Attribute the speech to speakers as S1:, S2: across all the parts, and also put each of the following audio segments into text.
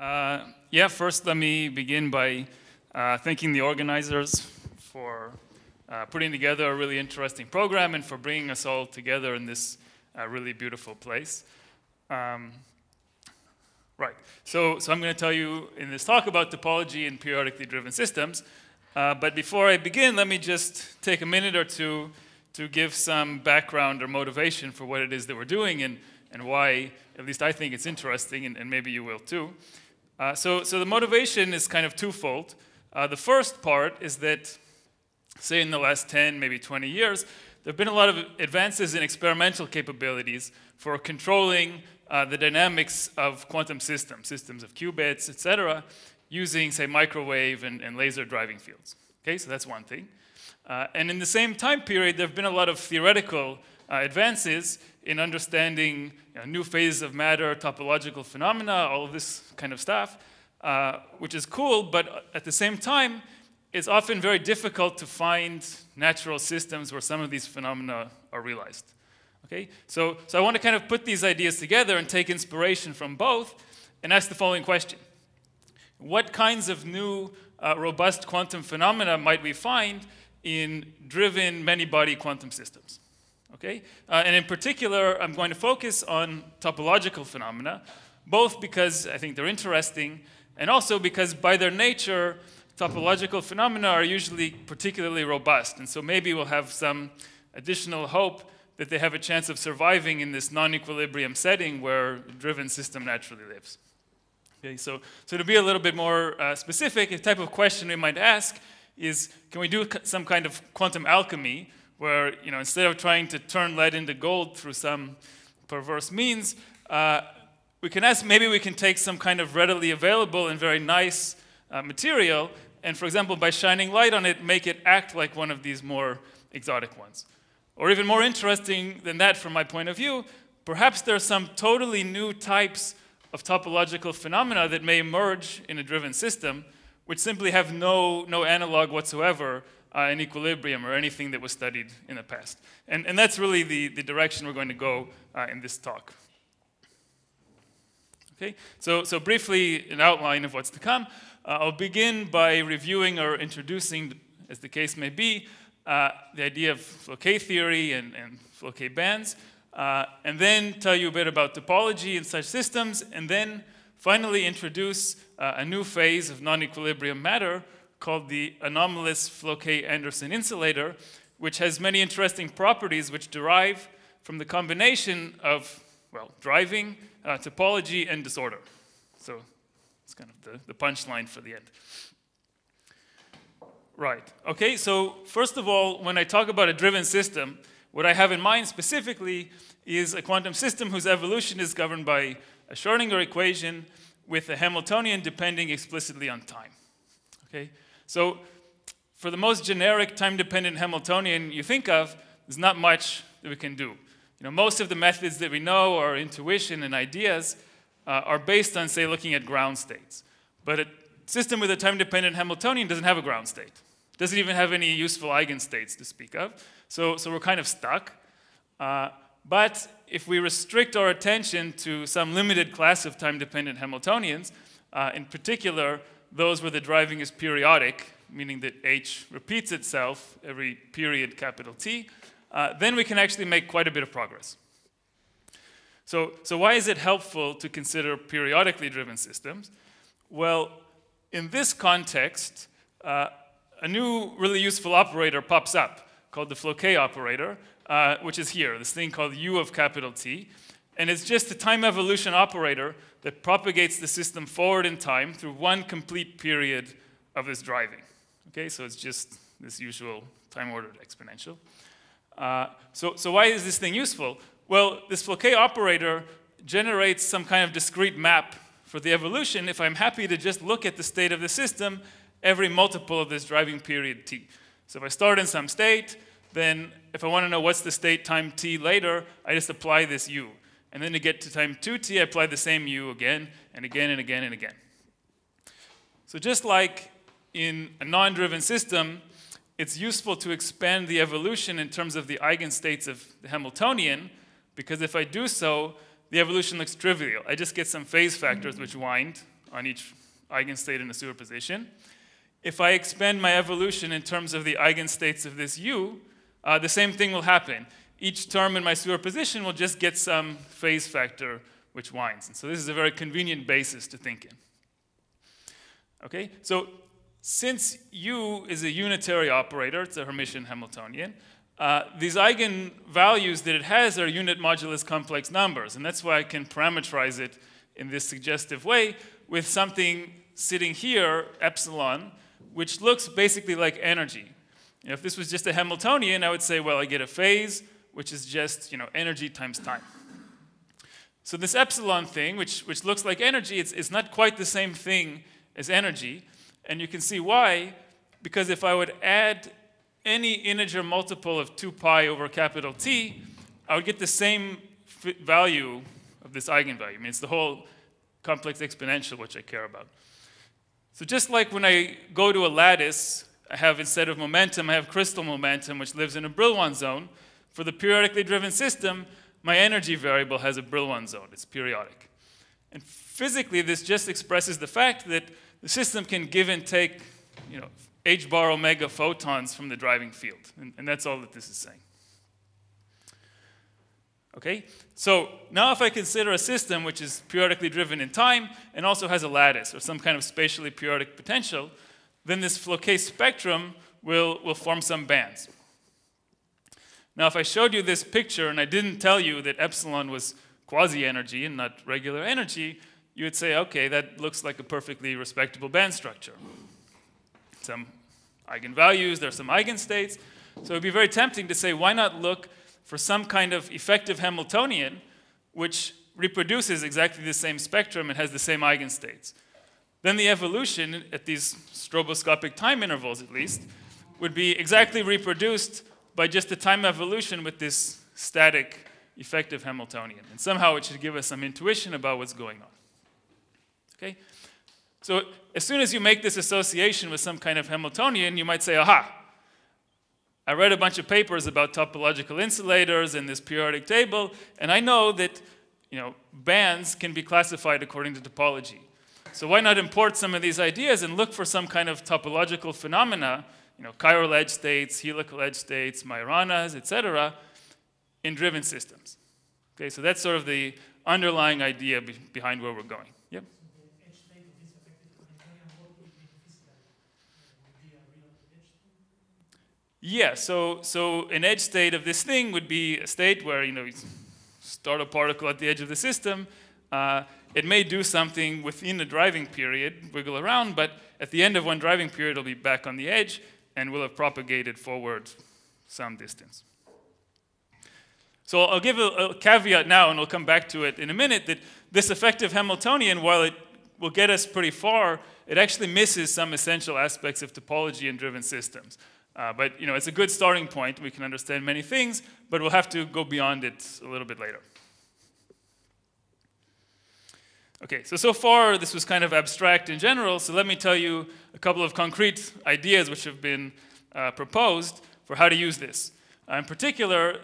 S1: Yeah, first let me begin by thanking the organizers for putting together a really interesting program and for bringing us all together in this really beautiful place. Right, so I'm going to tell you in this talk about topology and periodically driven systems. But before I begin, let me just take a minute or two to give some background or motivation for what it is that we're doing and why, at least I think it's interesting, and maybe you will too. So the motivation is kind of twofold. The first part is that, say in the last 10, maybe 20 years, there have been a lot of advances in experimental capabilities for controlling the dynamics of quantum systems, systems of qubits, etc., using, say, microwave and laser driving fields. Okay, so that's one thing. And in the same time period, there have been a lot of theoretical advances in understanding new phases of matter, topological phenomena, all of this kind of stuff, which is cool, but at the same time, it's often very difficult to find natural systems where some of these phenomena are realized. Okay? So I want to kind of put these ideas together and take inspiration from both and ask the following question. What kinds of new robust quantum phenomena might we find in driven many-body quantum systems? Okay? And in particular, I'm going to focus on topological phenomena, both because I think they're interesting, and also because by their nature, topological phenomena are usually particularly robust. And so maybe we'll have some additional hope that they have a chance of surviving in this non-equilibrium setting where a driven system naturally lives. Okay, so to be a little bit more specific, a type of question we might ask is, can we do some kind of quantum alchemy where, instead of trying to turn lead into gold through some perverse means, we can ask, maybe we can take some kind of readily available and very nice material, and for example, by shining light on it, make it act like one of these more exotic ones. Or even more interesting than that from my point of view, perhaps there are some totally new types of topological phenomena that may emerge in a driven system, which simply have no analog whatsoever in equilibrium or anything that was studied in the past. And that's really the direction we're going to go in this talk. Okay? So briefly, an outline of what's to come. I'll begin by reviewing or introducing, as the case may be, the idea of Floquet theory and Floquet bands, and then tell you a bit about topology in such systems, and then finally introduce a new phase of non-equilibrium matter called the anomalous Floquet-Anderson insulator, which has many interesting properties which derive from the combination of, well, driving, topology, and disorder. So it's kind of the punchline for the end. Right. Okay, so first of all, when I talk about a driven system, what I have in mind specifically is a quantum system whose evolution is governed by a Schrödinger equation with a Hamiltonian depending explicitly on time. Okay? So for the most generic time-dependent Hamiltonian you think of, there's not much that we can do. Most of the methods that we know, or intuition and ideas, are based on, say, looking at ground states. But a system with a time-dependent Hamiltonian doesn't have a ground state. It doesn't even have any useful eigenstates to speak of. So we're kind of stuck. But if we restrict our attention to some limited class of time-dependent Hamiltonians, in particular, those where the driving is periodic, meaning that H repeats itself every period capital T, then we can actually make quite a bit of progress. So why is it helpful to consider periodically driven systems? Well, in this context, a new really useful operator pops up called the Floquet operator, which is here, this thing called U of capital T. And it's just a time evolution operator that propagates the system forward in time through one complete period of this driving. Okay, so it's just this usual time-ordered exponential. So why is this thing useful? Well, this Floquet operator generates some kind of discrete map for the evolution if I'm happy to just look at the state of the system every multiple of this driving period t. So if I start in some state, then if I want to know what's the state time t later, I just apply this u. And then to get to time 2t, I apply the same u again and again and again and again. So just like in a non-driven system, it's useful to expand the evolution in terms of the eigenstates of the Hamiltonian, because if I do so, the evolution looks trivial. I just get some phase factors which wind on each eigenstate in a superposition. If I expand my evolution in terms of the eigenstates of this U, the same thing will happen. Each term in my superposition will just get some phase factor which winds. And so this is a very convenient basis to think in. Okay, so since U is a unitary operator, it's a Hermitian Hamiltonian, these eigenvalues that it has are unit modulus complex numbers, and that's why I can parameterize it in this suggestive way with something sitting here, epsilon, which looks basically like energy. You know, if this was just a Hamiltonian, I would say, well, I get a phase, which is just energy times time. So this epsilon thing, which looks like energy, it's not quite the same thing as energy, and you can see why, because if I would add any integer multiple of 2 pi over capital T, I would get the same value of this eigenvalue. I mean, it's the whole complex exponential which I care about. So just like when I go to a lattice, I have, instead of momentum, I have crystal momentum, which lives in a Brillouin zone. For the periodically driven system, my energy variable has a Brillouin zone. It's periodic. And physically, this just expresses the fact that the system can give and take, h bar omega photons from the driving field. And that's all that this is saying. Okay? So now if I consider a system which is periodically driven in time and also has a lattice or some kind of spatially periodic potential, then this Floquet spectrum will form some bands. Now if I showed you this picture and I didn't tell you that epsilon was quasi-energy and not regular energy, you would say, okay, that looks like a perfectly respectable band structure. Some eigenvalues, there are some eigenstates. So it would be very tempting to say, why not look for some kind of effective Hamiltonian which reproduces exactly the same spectrum and has the same eigenstates. Then the evolution, at these stroboscopic time intervals at least, would be exactly reproduced by just a time evolution with this static effective Hamiltonian. And somehow it should give us some intuition about what's going on. Okay? So as soon as you make this association with some kind of Hamiltonian, you might say, aha, I read a bunch of papers about topological insulators in this periodic table, and I know that bands can be classified according to topology. So why not import some of these ideas and look for some kind of topological phenomena, chiral edge states, helical edge states, Majoranas, etc., in driven systems. Okay, so that's sort of the underlying idea behind where we're going. Yep. Yeah, so an edge state of this thing would be a state where you start a particle at the edge of the system. It may do something within the driving period, wiggle around, but at the end of one driving period, it'll be back on the edge and will have propagated forward some distance. So I'll give a caveat now, and we'll come back to it in a minute, that this effective Hamiltonian, while it will get us pretty far, it actually misses some essential aspects of topology in driven systems. But it's a good starting point. We can understand many things, but we'll have to go beyond it a little bit later. Okay, so far this was kind of abstract in general, so let me tell you a couple of concrete ideas which have been proposed for how to use this. In particular,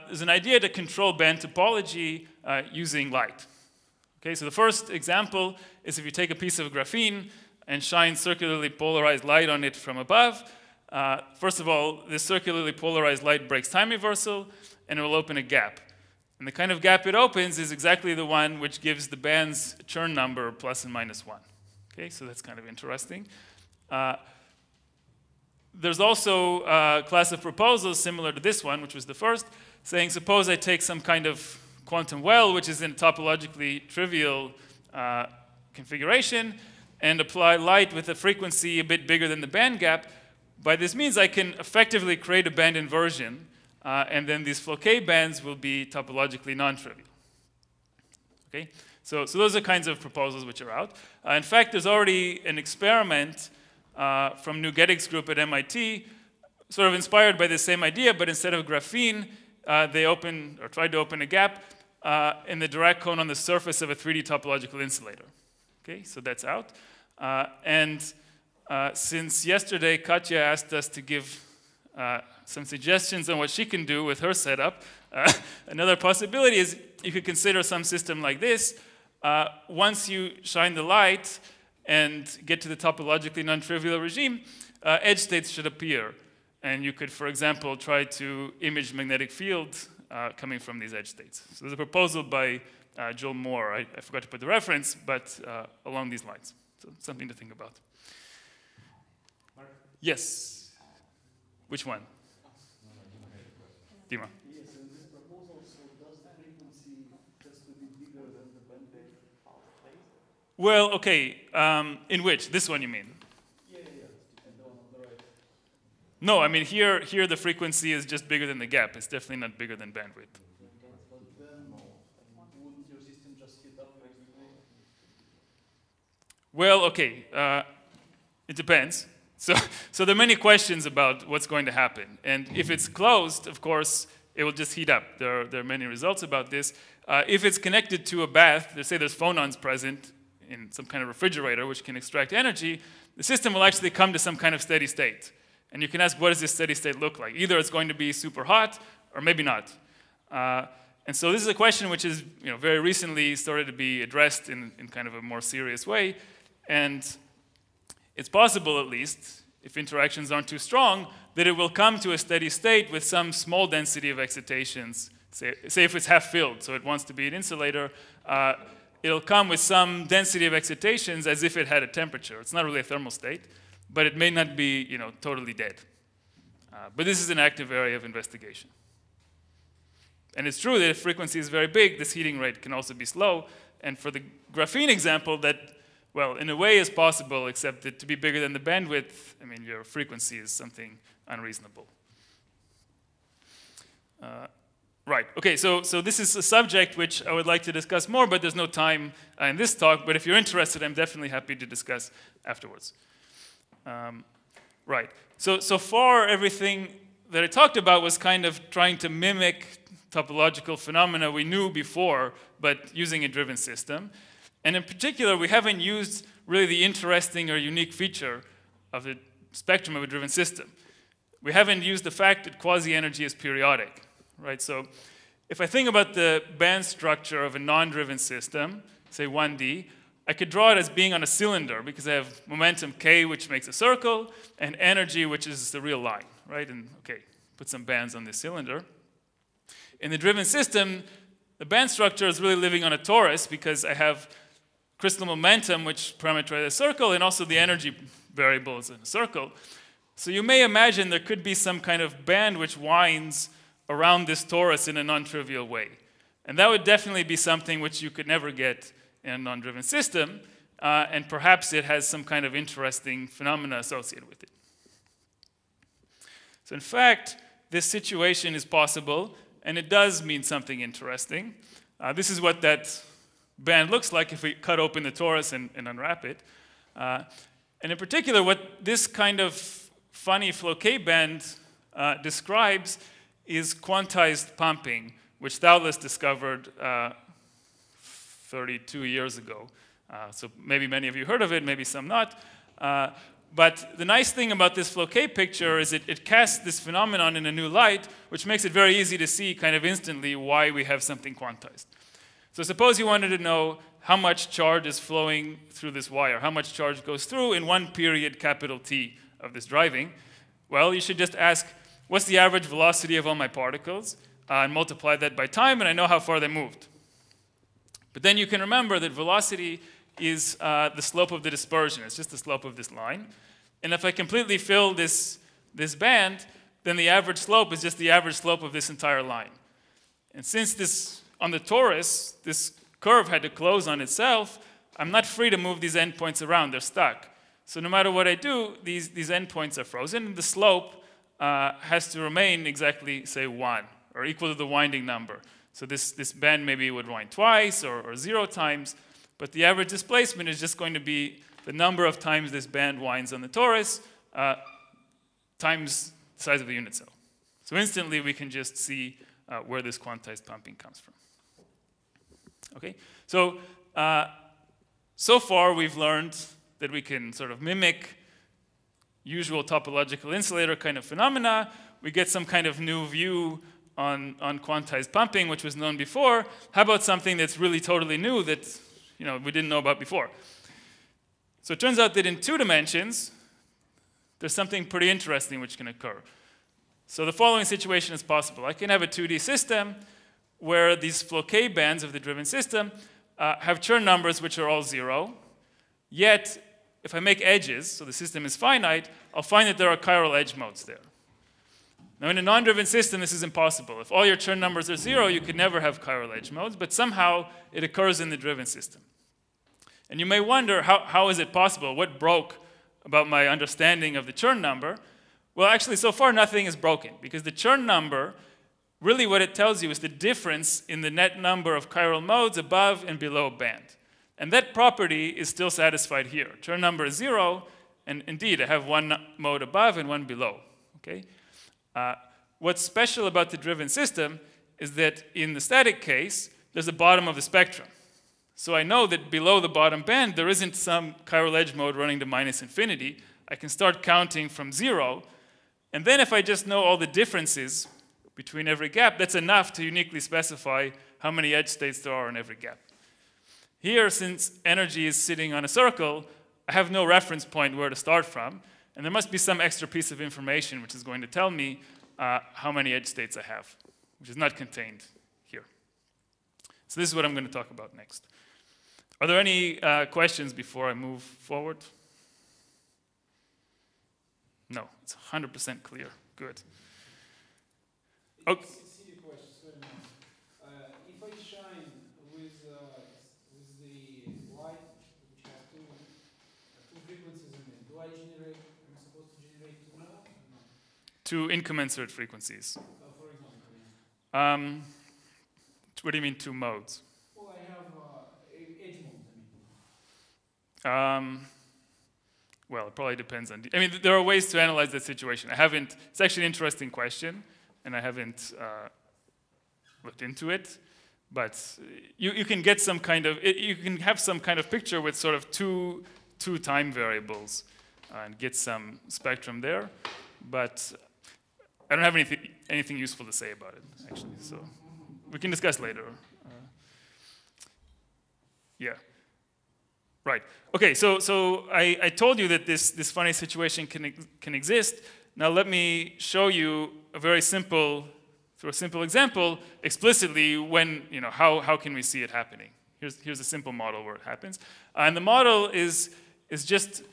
S1: there's an idea to control band topology using light. Okay, so the first example is if you take a piece of graphene and shine circularly polarized light on it from above. First of all, this circularly polarized light breaks time reversal, and it will open a gap. And the kind of gap it opens is exactly the one which gives the band's Chern number plus and minus 1. Okay, so that's kind of interesting. There's also a class of proposals similar to this one, which was the first, saying suppose I take some kind of quantum well, which is in a topologically trivial configuration, and apply light with a frequency a bit bigger than the band gap. By this means, I can effectively create a band inversion, and then these Floquet bands will be topologically non-trivial. Okay? So those are kinds of proposals which are out. In fact, there's already an experiment from Nuggetig's group at MIT, sort of inspired by the same idea, but instead of graphene, they tried to open a gap in the Dirac cone on the surface of a 3D topological insulator. Okay, so that's out. Since yesterday, Katya asked us to give some suggestions on what she can do with her setup, another possibility is you could consider some system like this. Once you shine the light, and get to the topologically non-trivial regime, edge states should appear. And you could, for example, try to image magnetic field coming from these edge states. So there's a proposal by Joel Moore. I forgot to put the reference, but along these lines. So something to think about. Mark? Yes. Which one? Dima.
S2: Yes, in this proposal, so does the frequency has to be bigger than the bandwidth half phase?
S1: Well, okay. In which? This one you mean?
S2: Yeah. And the one on the right.
S1: No, I mean here the frequency is just bigger than the gap. It's definitely not bigger than bandwidth.
S2: But then, wouldn't your system just heat up magically?
S1: Well, okay. It depends. So there are many questions about what's going to happen. And if it's closed, of course, it will just heat up. There are many results about this. If it's connected to a bath, let's say there's phonons present in some kind of refrigerator which can extract energy, the system will actually come to some kind of steady state. And you can ask, what does this steady state look like? Either it's going to be super hot, or maybe not. And so this is a question which is very recently started to be addressed in kind of a more serious way. And it's possible, at least, if interactions aren't too strong, that it will come to a steady state with some small density of excitations. Say if it's half filled, so it wants to be an insulator, it'll come with some density of excitations as if it had a temperature. It's not really a thermal state, but it may not be totally dead. But this is an active area of investigation. And it's true that if frequency is very big, this heating rate can also be slow. And for the graphene example, that, well, in a way is possible, except that to be bigger than the bandwidth, I mean, your frequency is something unreasonable. Right, okay, so this is a subject which I would like to discuss more, but there's no time in this talk. But if you're interested, I'm definitely happy to discuss afterwards. Right, so far everything that I talked about was kind of trying to mimic topological phenomena we knew before, but using a driven system. And in particular, we haven't used really the interesting or unique feature of the spectrum of a driven system. We haven't used the fact that quasi-energy is periodic, right? So if I think about the band structure of a non-driven system, say 1D, I could draw it as being on a cylinder because I have momentum k, which makes a circle, and energy, which is the real line, right? And okay, put some bands on this cylinder. In the driven system, the band structure is really living on a torus because I have crystal momentum, which parameterizes a circle, and also the energy variable is in a circle. So you may imagine there could be some kind of band which winds around this torus in a non-trivial way. And that would definitely be something which you could never get in a non-driven system, and perhaps it has some kind of interesting phenomena associated with it. So in fact, this situation is possible, and it does mean something interesting. This is what that band looks like if we cut open the torus and unwrap it. And in particular, what this kind of funny Floquet band describes is quantized pumping, which Thouless discovered 32 years ago. So maybe many of you heard of it, maybe some not. But the nice thing about this Floquet picture is it casts this phenomenon in a new light, which makes it very easy to see kind of instantly why we have something quantized. So suppose you wanted to know how much charge is flowing through this wire, how much charge goes through in one period, capital T, of this driving. Well, you should just ask, what's the average velocity of all my particles? And multiply that by time, and I know how far they moved. But then you can remember that velocity is the slope of the dispersion. It's just the slope of this line. And if I completely fill this band, then the average slope is just the average slope of this entire line. And since this, on the torus, this curve had to close on itself, I'm not free to move these endpoints around. They're stuck. So no matter what I do, these endpoints are frozen, and the slope has to remain exactly, say, 1, or equal to the winding number. So this band maybe would wind twice or 0 times, but the average displacement is just going to be the number of times this band winds on the torus times the size of the unit cell. So instantly we can just see where this quantized pumping comes from. Okay, so so far we've learned that we can sort of mimic usual topological insulator kind of phenomena. We get some kind of new view on quantized pumping, which was known before. How about something that's really totally new that we didn't know about before? So it turns out that in 2 dimensions, there's something pretty interesting which can occur. So the following situation is possible. I can have a 2D system where these Floquet bands of the driven system have Chern numbers which are all 0. Yet, if I make edges, so the system is finite, I'll find that there are chiral edge modes there. Now, in a non-driven system, this is impossible. If all your Chern numbers are 0, you could never have chiral edge modes, but somehow it occurs in the driven system. And you may wonder, how is it possible? What broke about my understanding of the Chern number? Well, actually, so far, nothing is broken, because the Chern number, really what it tells you is the difference in the net number of chiral modes above and below a band. And that property is still satisfied here. Chern number is 0, and indeed, I have one mode above and one below. Okay? What's special about the driven system is that in the static case, there's a bottom of the spectrum. So I know that below the bottom band, there isn't some chiral edge mode running to -infinity. I can start counting from 0. And then if I just know all the differences between every gap, that's enough to uniquely specify how many edge states there are in every gap. Here, since energy is sitting on a circle, I have no reference point where to start from. And there must be some extra piece of information which is going to tell me how many edge states I have, which is not contained here. So this is what I'm going to talk about next. Are there any questions before I move forward? No, it's 100% clear. Good. Okay.
S2: Silly question, sorry, if I shine with the light, which has two frequencies in it, am I supposed to generate 2 now? No.
S1: 2 incommensurate frequencies.
S2: For example, yeah.
S1: What do you mean 2 modes?
S2: Well, I have edge modes,
S1: Well, it probably depends on... I mean, there are ways to analyze that situation. It's actually an interesting question, and I haven't looked into it. But you can get some kind of... you can have some kind of picture with sort of two time variables and get some spectrum there. But I don't have anything useful to say about it, actually. So we can discuss later. Yeah. Right. Okay, so I told you that this funny situation can exist. Now let me show you a very simple, through a simple example, explicitly how can we see it happening. Here's a simple model where it happens. And the model is just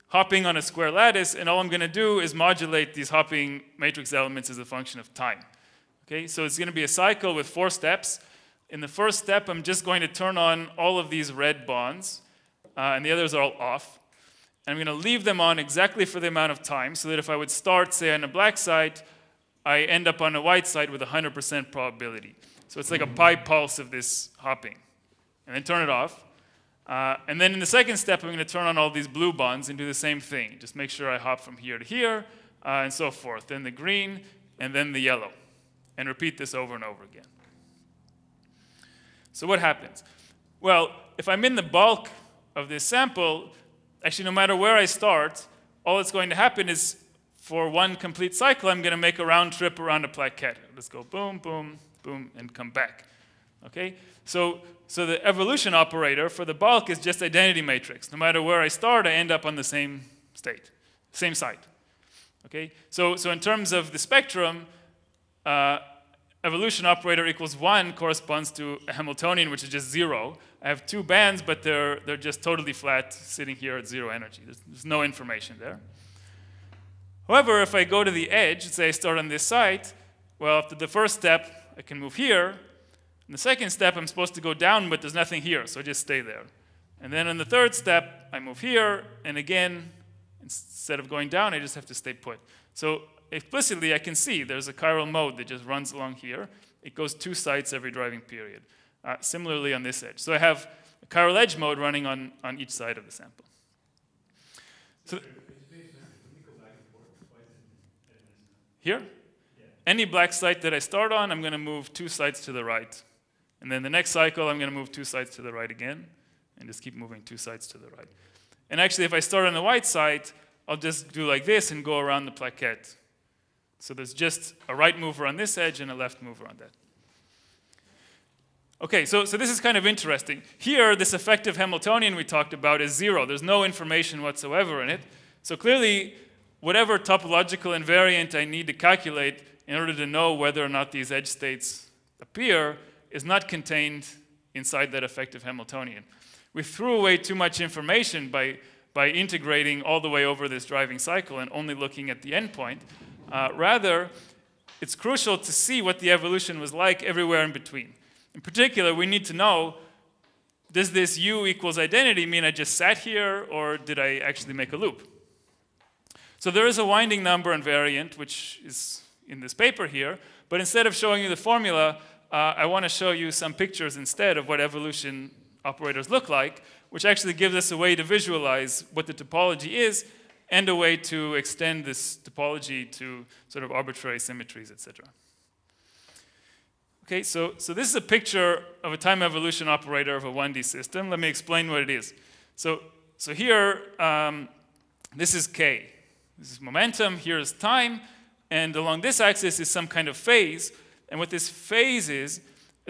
S1: hopping on a square lattice, and all I'm going to do is modulate these hopping matrix elements as a function of time. Okay, so it's going to be a cycle with 4 steps. In the first step, I'm just going to turn on all of these red bonds, and the others are all off. And I'm going to leave them on exactly for the amount of time, so that if I would start, say, on a black side, I end up on a white side with 100% probability. So it's like a pi pulse of this hopping. And then turn it off. And then in the second step, I'm going to turn on all these blue bonds and do the same thing. Just make sure I hop from here to here, and so forth. Then the green, and then the yellow. And repeat this over and over again. So what happens? Well, if I'm in the bulk of this sample, actually, no matter where I start, all that's going to happen is for one complete cycle, I'm going to make a round trip around a plaquette. I'll just go boom, boom, boom, and come back. Okay? So the evolution operator for the bulk is just identity matrix. No matter where I start, I end up on the same state, same site. Okay? So in terms of the spectrum, evolution operator equals 1 corresponds to a Hamiltonian, which is just 0. I have 2 bands, but they're just totally flat, sitting here at 0 energy. There's no information there. However, if I go to the edge, say I start on this site, well, after the first step, I can move here. In the second step, I'm supposed to go down, but there's nothing here, so I just stay there. And then in the third step, I move here, and again, instead of going down, I just have to stay put. So explicitly, I can see there's a chiral mode that just runs along here. It goes 2 sites every driving period. Similarly on this edge. So I have a chiral edge mode running on each side of the sample. So here? Any black site that I start on, I'm going to move 2 sites to the right. And then the next cycle, I'm going to move 2 sites to the right again, and just keep moving 2 sites to the right. And actually, if I start on the white site, I'll just do like this and go around the plaquette. So there's just a right mover on this edge and a left mover on that. Okay, so this is kind of interesting. Here, this effective Hamiltonian we talked about is 0. There's no information whatsoever in it. So clearly, whatever topological invariant I need to calculate in order to know whether or not these edge states appear is not contained inside that effective Hamiltonian. We threw away too much information by integrating all the way over this driving cycle and only looking at the endpoint. Rather, it's crucial to see what the evolution was like everywhere in between. In particular, we need to know, does this U equals identity mean I just sat here, or did I actually make a loop? So there is a winding number invariant, which is in this paper here, but instead of showing you the formula, I want to show you some pictures instead of what evolution operators look like, which actually gives us a way to visualize what the topology is and a way to extend this topology to sort of arbitrary symmetries, etc. Okay, so this is a picture of a time evolution operator of a 1D system. Let me explain what it is. So here, this is K. This is momentum, here is time, and along this axis is some kind of phase. And what this phase is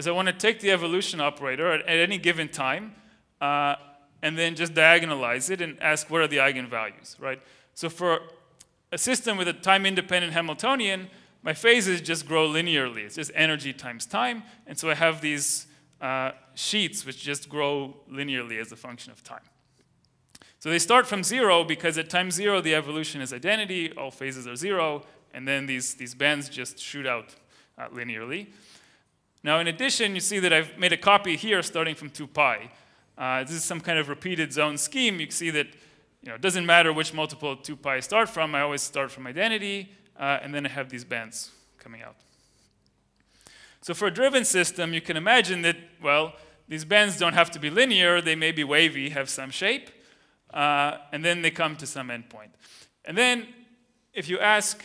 S1: I want to take the evolution operator at any given time, and then just diagonalize it and ask what are the eigenvalues, right? So for a system with a time-independent Hamiltonian, my phases just grow linearly. It's just energy times time. And so I have these sheets which just grow linearly as a function of time. So they start from 0 because at time 0 the evolution is identity, all phases are 0, and then these bands just shoot out linearly. Now in addition, you see that I've made a copy here starting from 2 pi. This is some kind of repeated zone scheme. You can see that it doesn't matter which multiple of 2 pi I start from. I always start from identity. And then I have these bands coming out. So for a driven system, you can imagine that, well, these bands don't have to be linear. They may be wavy, have some shape, and then they come to some endpoint. And then if you ask,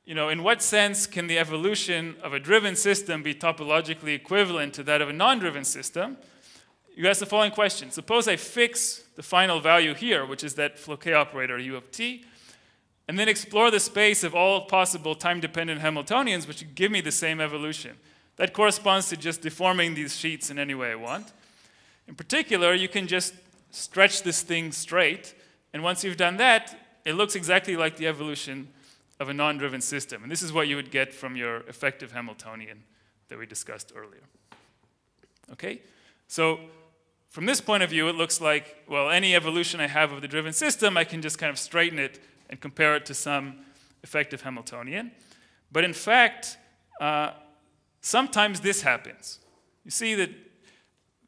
S1: in what sense can the evolution of a driven system be topologically equivalent to that of a non-driven system, you ask the following question. Suppose I fix the final value here, which is that Floquet operator U of t, and then explore the space of all possible time-dependent Hamiltonians, which give me the same evolution. That corresponds to just deforming these sheets in any way I want. In particular, you can just stretch this thing straight, and once you've done that, it looks exactly like the evolution of a non-driven system. And this is what you would get from your effective Hamiltonian that we discussed earlier. Okay? So from this point of view, it looks like, well, any evolution I have of the driven system, I can just kind of straighten it and compare it to some effective Hamiltonian. But in fact, sometimes this happens. You see that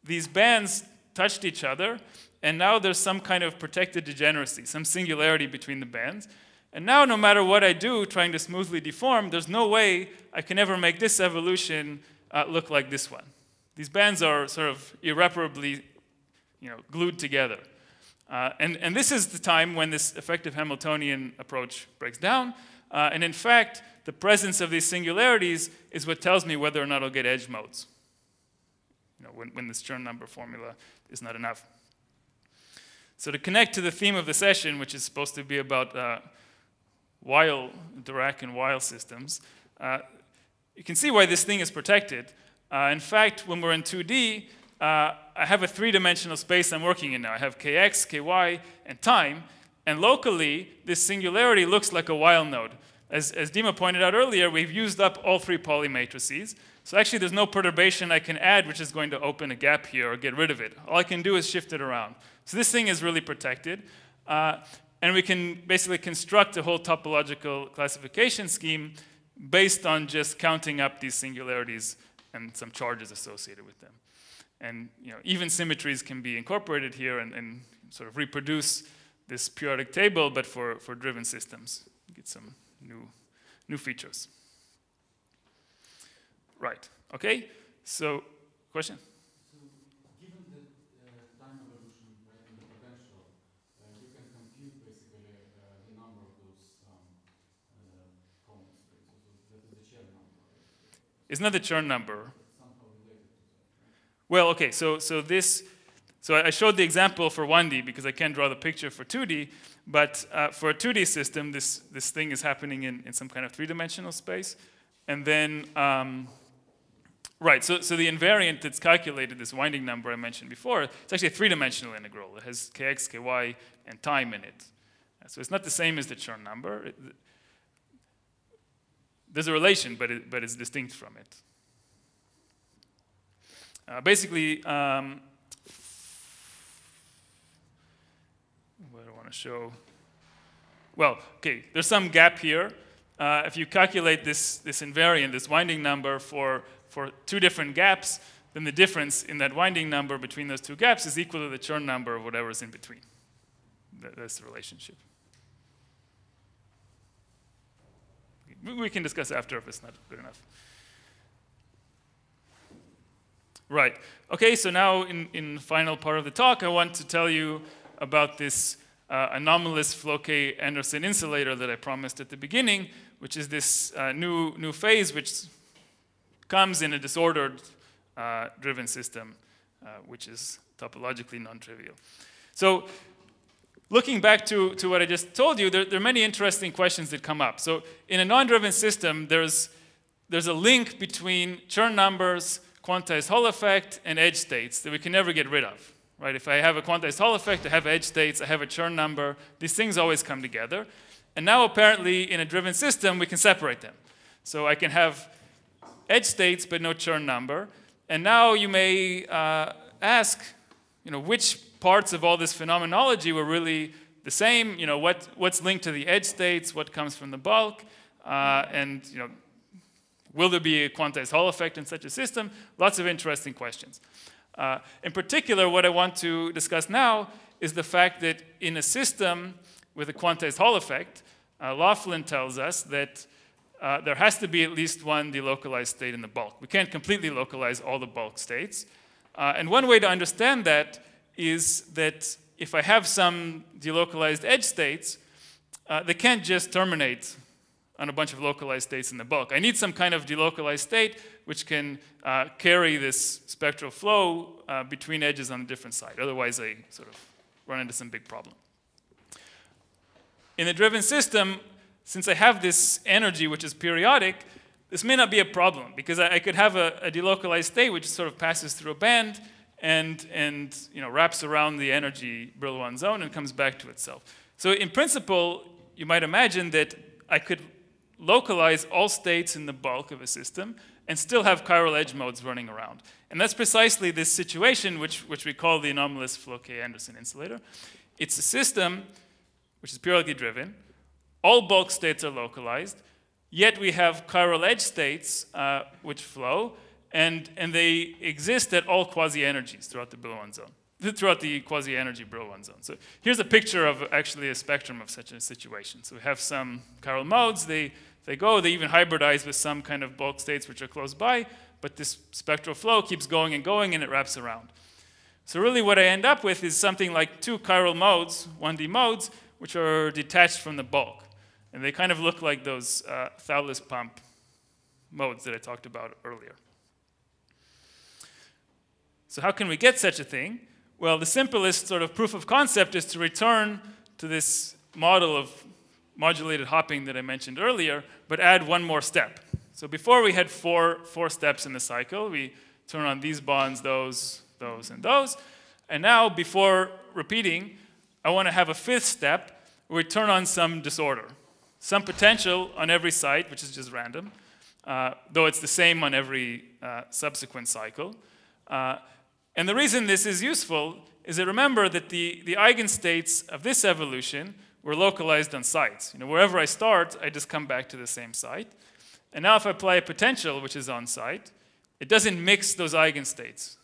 S1: these bands touched each other, and now there's some kind of protected degeneracy, some singularity between the bands. And now, no matter what I do, trying to smoothly deform, there's no way I can ever make this evolution look like this one. These bands are sort of irreparably glued together. And this is the time when this effective Hamiltonian approach breaks down. And in fact, the presence of these singularities is what tells me whether or not I'll get edge modes, when this Chern number formula is not enough. So to connect to the theme of the session, which is supposed to be about Dirac and Weil systems, you can see why this thing is protected. In fact, when we're in 2D, I have a three-dimensional space I'm working in now. I have kx, ky, and time. And locally, this singularity looks like a Weil node. As Dima pointed out earlier, we've used up all 3 Pauli matrices. So actually, there's no perturbation I can add which is going to open a gap here or get rid of it. All I can do is shift it around. So this thing is really protected. And we can basically construct a whole topological classification scheme based on just counting up these singularities and some charges associated with them. And even symmetries can be incorporated here and sort of reproduce this periodic table, but for driven systems. Get some new features. Right, okay? So, question?
S3: So, given the time evolution and the potential, you can compute basically the number of those cones. So that is the Chern number.
S1: It's not the Chern number.
S3: Well,
S1: okay, so I showed the example for 1D because I can't draw the picture for 2D, but for a 2D system, this thing is happening in some kind of 3-dimensional space. And then Right, so the invariant that's calculated, this winding number I mentioned before, it's actually a three-dimensional integral. It has kx, ky, and time in it. So it's not the same as the Chern number. There's a relation, but it's distinct from it. Basically, what do I want to show? Well, okay, there's some gap here. If you calculate this invariant, this winding number for two different gaps, then the difference in that winding number between those two gaps is equal to the Chern number of whatever's in between. That's the relationship. We can discuss after if it's not good enough. Right. Okay, so now in the final part of the talk, I want to tell you about this anomalous Floquet-Anderson insulator that I promised at the beginning, which is this new phase which comes in a disordered driven system, which is topologically non-trivial. So looking back to what I just told you, there are many interesting questions that come up. So in a non-driven system, there's a link between Chern numbers, quantized Hall effect, and edge states that we can never get rid of. Right? If I have a quantized Hall effect, I have edge states, I have a Chern number. These things always come together. And now apparently in a driven system, we can separate them. So I can have edge states but no Chern number. And now you may ask, which parts of all this phenomenology were really the same? What's linked to the edge states? What comes from the bulk? And will there be a quantized Hall effect in such a system? Lots of interesting questions. In particular, what I want to discuss now is the fact that in a system with a quantized Hall effect, Laughlin tells us that there has to be at least one delocalized state in the bulk. We can't completely localize all the bulk states. And one way to understand that is that if I have some delocalized edge states, they can't just terminate on a bunch of localized states in the bulk. I need some kind of delocalized state which can carry this spectral flow between edges on a different side. Otherwise, I sort of run into some big problem. In a driven system, since I have this energy which is periodic, this may not be a problem because I could have a delocalized state which sort of passes through a band and wraps around the energy Brillouin zone and comes back to itself. So in principle, you might imagine that I could localize all states in the bulk of a system and still have chiral edge modes running around. And that's precisely this situation which we call the anomalous Floquet-Anderson insulator. It's a system which is periodically driven. All bulk states are localized, yet we have chiral edge states which flow, and they exist at all quasi-energies throughout the Brillouin zone, throughout the quasi-energy Brillouin zone. So here's a picture of actually a spectrum of such a situation. So we have some chiral modes, they even hybridize with some kind of bulk states which are close by, but this spectral flow keeps going, and it wraps around. So really what I end up with is something like two chiral modes, 1D modes, which are detached from the bulk. And they kind of look like those Thouless pump modes that I talked about earlier. So how can we get such a thing? Well, the simplest sort of proof of concept is to return to this model of modulated hopping that I mentioned earlier, but add one more step. So before we had four steps in the cycle. We turn on these bonds, those, and those. And now, before repeating, I want to have a fifth step where we turn on some disorder. Some potential on every site, which is just random, though it's the same on every subsequent cycle. And the reason this is useful is that remember that the eigenstates of this evolution were localized on sites. Wherever I start, I just come back to the same site. And now if I apply a potential, which is on site, it doesn't mix those eigenstates.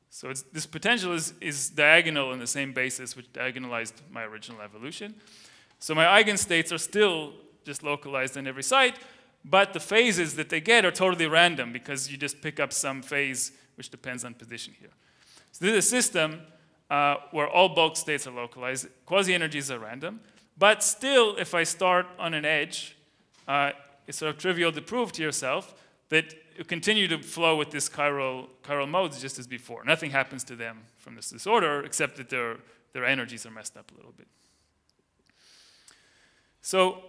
S1: So this potential is diagonal on the same basis which diagonalized my original evolution. So my eigenstates are still just localized on every site, but the phases that they get are totally random because you just pick up some phase which depends on position here. So this is a system where all bulk states are localized. Quasi-energies are random. But still, if I start on an edge, it's sort of trivial to prove to yourself that you continue to flow with this chiral modes just as before. Nothing happens to them from this disorder except that their energies are messed up a little bit. So,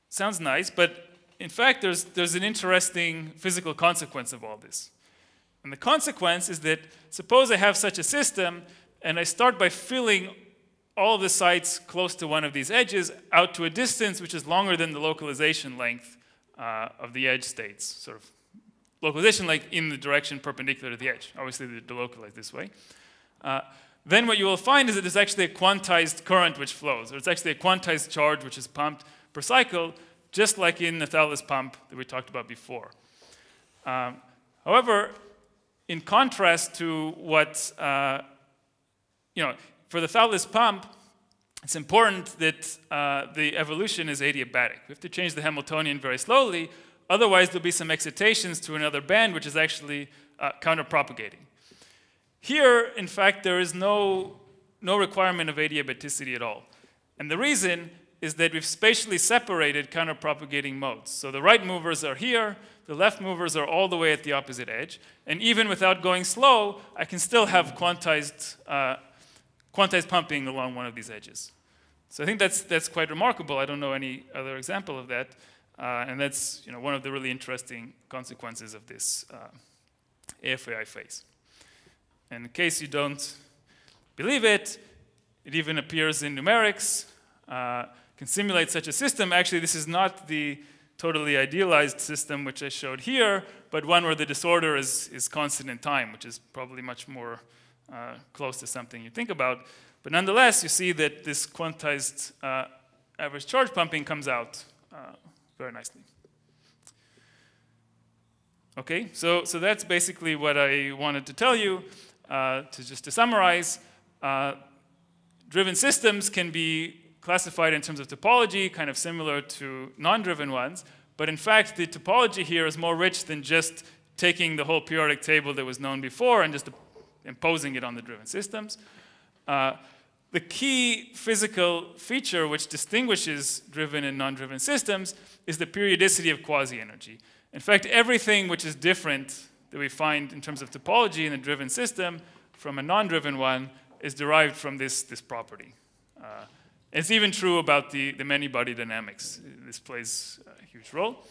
S1: sounds nice, but in fact, there's an interesting physical consequence of all this. And the consequence is that suppose I have such a system, and I start by filling all of the sites close to one of these edges out to a distance which is longer than the localization length of the edge states, sort of localization length in the direction perpendicular to the edge. Obviously, they're delocalized this way. Then what you will find is that there's actually a quantized current which flows, or it's actually a quantized charge which is pumped per cycle, just like in the thallus pump that we talked about before. However, in contrast to what, for the thallus pump, it's important that the evolution is adiabatic. We have to change the Hamiltonian very slowly, otherwise there'll be some excitations to another band which is actually counterpropagating. Here, in fact, there is no requirement of adiabaticity at all. And the reason is that we've spatially separated counterpropagating modes. So the right movers are here, the left movers are all the way at the opposite edge, and even without going slow, I can still have quantized pumping along one of these edges. So I think that's quite remarkable. I don't know any other example of that, and that's one of the really interesting consequences of this AFAI phase. And in case you don't believe it, it even appears in numerics. Can simulate such a system. Actually, this is not the totally idealized system which I showed here, but one where the disorder is constant in time, which is probably much more close to something you think about. But nonetheless, you see that this quantized average charge pumping comes out very nicely. Okay, so that's basically what I wanted to tell you. To summarize, driven systems can be classified in terms of topology, kind of similar to non-driven ones. But in fact, the topology here is more rich than just taking the whole periodic table that was known before and just imposing it on the driven systems. The key physical feature which distinguishes driven and non-driven systems is the periodicity of quasi-energy. In fact, everything which is different that we find in terms of topology in a driven system from a non-driven one is derived from this property. It's even true about the many-body dynamics. This plays a huge role.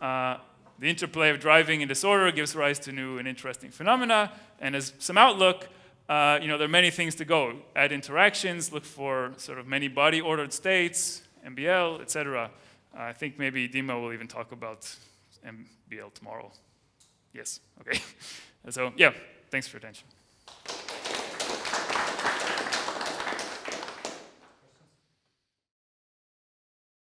S1: The interplay of driving and disorder gives rise to new and interesting phenomena. And as some outlook, there are many things to go. Add interactions, look for sort of many-body ordered states, MBL, etc. I think maybe Dima will even talk about MBL tomorrow. Yes, okay. So yeah, thanks for your attention.